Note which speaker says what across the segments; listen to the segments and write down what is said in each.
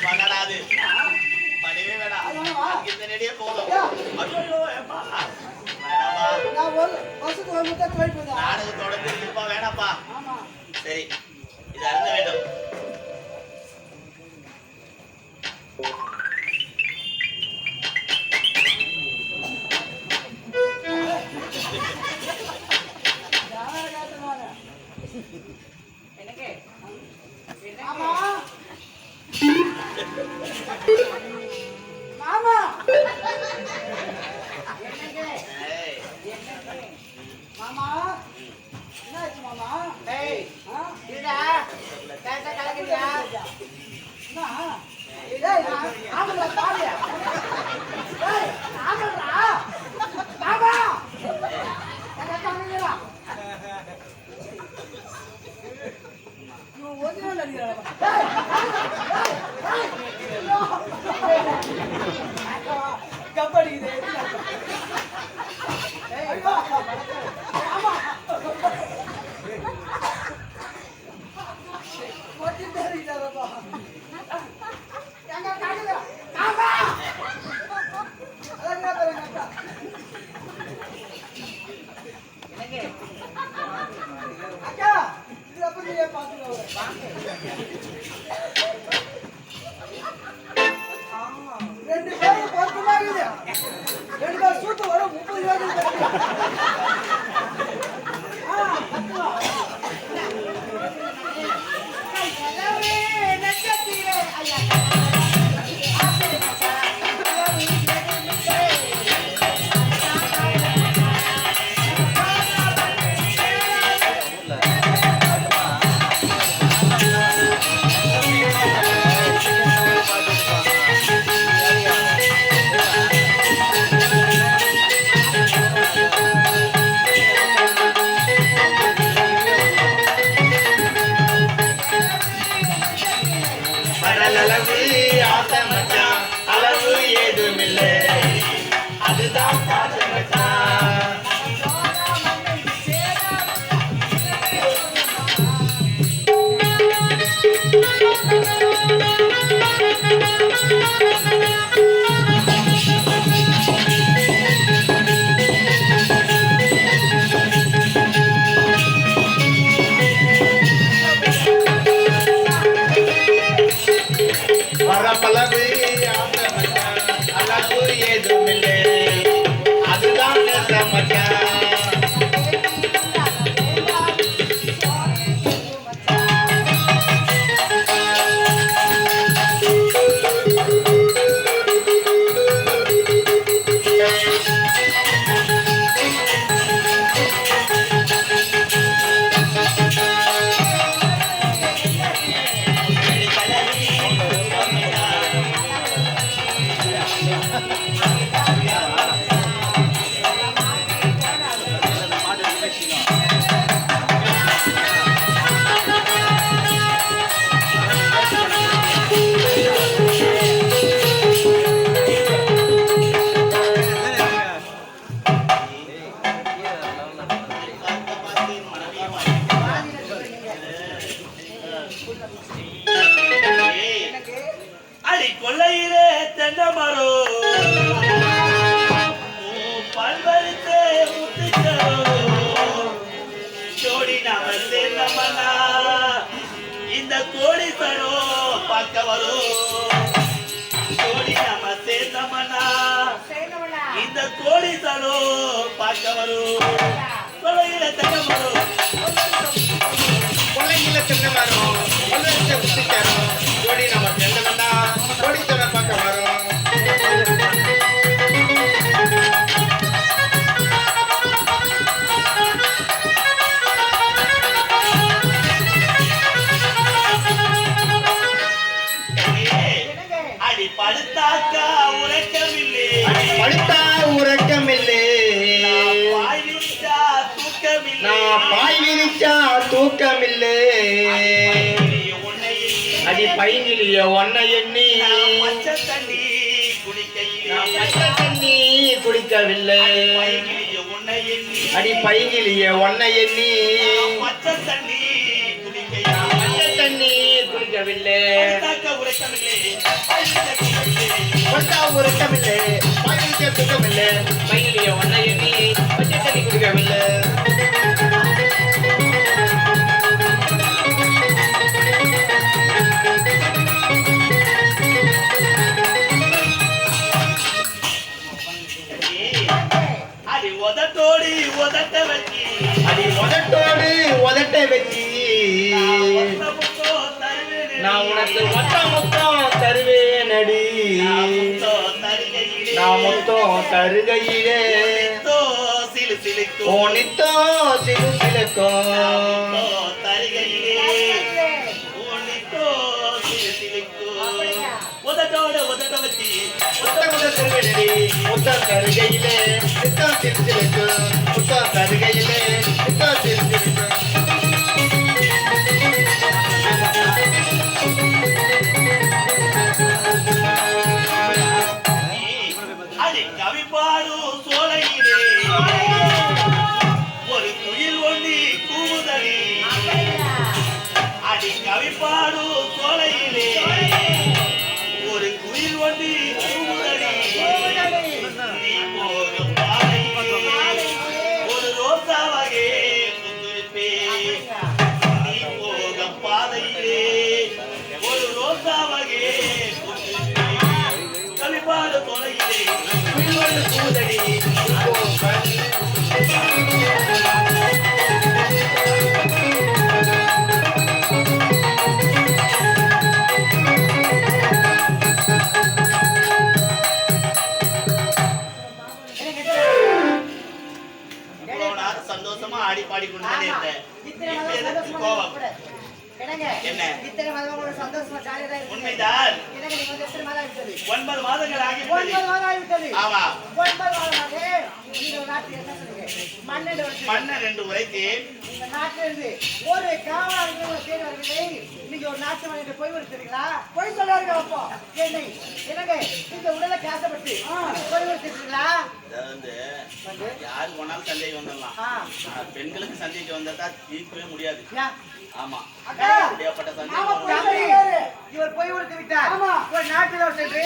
Speaker 1: பண்ணடாது பண்ணவே வேணாம் இந்த நெடியே போதும் ஐயோ ஏப்பா நாடகத்தோட திருப்பா வேணாப்பா சரி இது அருந்த வேண்டும் இந்த கோடி தரும் பார்க்க வரும் கோடி நம்ம சேர்ந்தமனா இந்த கோடி தரும் பார்க்க வரும் கொலையில தென்ன வரும் கொலையில தென்ன வரும் கோடி நம்ம சேர்ந்தமனா கோடி தரம் பார்க்க வரும் படுத்தாக்கா உறக்கமில்லை படுத்தா உறக்கமில்லை பாய் விரிச்சா தூக்கமில்லை நான் பாய் விரிச்சா தூக்கமில்லை அடி பைங்கிலிய ஒன்னை எண்ணி பச்சை தண்ணி குடிக்கையிலே பச்சை தண்ணி குடிக்கவில்லை அடி பைங்கிலிய ஒன்னை எண்ணி பச்சை தண்ணி குடிக்கையிலே பச்சை தண்ணி குடிக்கவில்லை உறக்கமில்லை வாயிலுக்கு சுகமில்லை மயிலிய ஒன்ன எண்ணி பச்சை தண்ணி குடிக்கவில்லை அடி உதட்டோடு உதட்ட வச்சி நான் உனக்கு மொத்தம் தருவேனடி நான் மொத்தம் தருகையிலே சிலு சிலுக்கும் உதட்டோடு உதட்ட வச்சி முத்தம் தருகையிலே முத்தம் சிலு சிலுக்கும் முத்தம் தருகையிலே முத்தம் சிலு சிலுக்கும் கவிப்பாடு சோலையிலே ஒரு குயில் ஒண்ணி கூவுதடி அடி கவிப்பாடு சோலையிலே ஒரு குயில் ஒண்ணி கூவுதடி நீ போகும் பாதையிலே ஒரு ரோசாவாகே புத்துரிப்பே நீ போகும் பாதையிலே ஒரு ரோசாவாகே புத்துரிப்பே கவிப்பாடு சோலையிலே கூதடி சந்தோஷமா ஆடி பாடிக்கொண்டு இருந்தேன் கோபம் என்ன உண்மைதான் 9 மாதங்கள் ஆகிவிட்டது ஆமா மன்னன் என்று உரைத்தேன்
Speaker 2: ஒரு காவலர்கள் தேடி வருவதை நீங்க ஒரு நாட்டு மனிதன் போய் வருத்தீங்களா போய் சொல்லாருங்க அப்போ என்னங்க இந்த உடலை காசப்பட்டு போய் வருத்தீங்களா
Speaker 1: யாரு போனாலும் சந்தேகம் வந்துடலாம் பெண்களுக்கு சந்தேகம் வந்தா தீர்க்கவே முடியாது ஆமா
Speaker 2: இவர் போய் கொடுத்து விட்டார் ஒரு நாட்டில் சென்று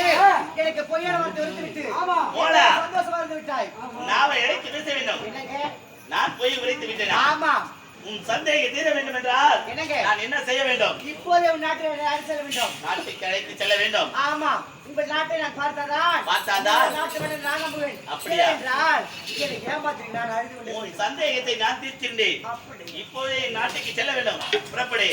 Speaker 2: எனக்கு பொய்யான வார்த்தை எடுத்து விட்டு சந்தோஷமா இருந்து விட்டாய்
Speaker 1: நான் இறைத்து பேச வேண்டும் நான் போய் உரைத்து விட்டேன்
Speaker 2: ஆமா
Speaker 1: உன் சந்தேகம் தீர வேண்டும் என்றால் நான் என்ன செய்ய வேண்டும்
Speaker 2: இப்போதே உன் நாட்டை செல்ல வேண்டும்
Speaker 1: நாட்டுக்கு அழைத்து செல்ல வேண்டும்
Speaker 2: ஆமா உங்கள் நாட்டை நான் பார்த்தாதான் நாட்டு மன்னன் நான் நம்புவேன்
Speaker 1: அப்படியா
Speaker 2: என்றால் என்னை ஏமாற்றி நான் அறிந்து கொண்டேன்
Speaker 1: உன் சந்தேகத்தை நான் தீர்த்திருந்தேன் இப்போதே நாட்டுக்கு செல்ல வேண்டும் புறப்படு